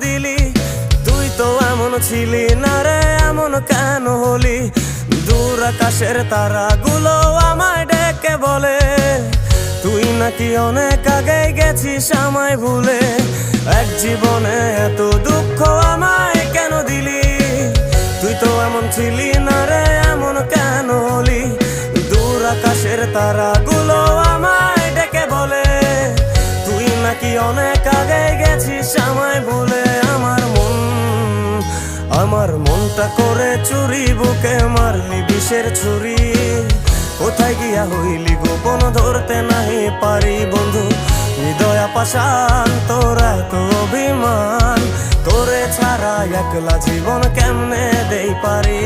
দিলি? তুই তো এমন ছিলি না রে, এমন কেন হলি? দূর আকাশের তারাগুলো আমায় ডেকে বলে তুই নাকি অনেক আগে গেছিস আমায় ভুলে। এক জীবনে এত দুঃখ আমায় কেন দিলি? তুই তো এমন ছিলি না রে, এমন কেন হলি? দূর আকাশের তারাগুলো আমায় ডেকে বলে তুই নাকি অনেক আগে গেছিস আমায় ভুলে। আমার মনটা করে চুরি, বুকে মারলি বিষের ছুরি। কোথায় গিয়া হইলি গোপন ধরতে নাহি পারি বন্ধু। হৃদয় পাষাণ তোর এত অভিমান, তোরে ছাড়া একলা জীবন কেমনে দেই পারি?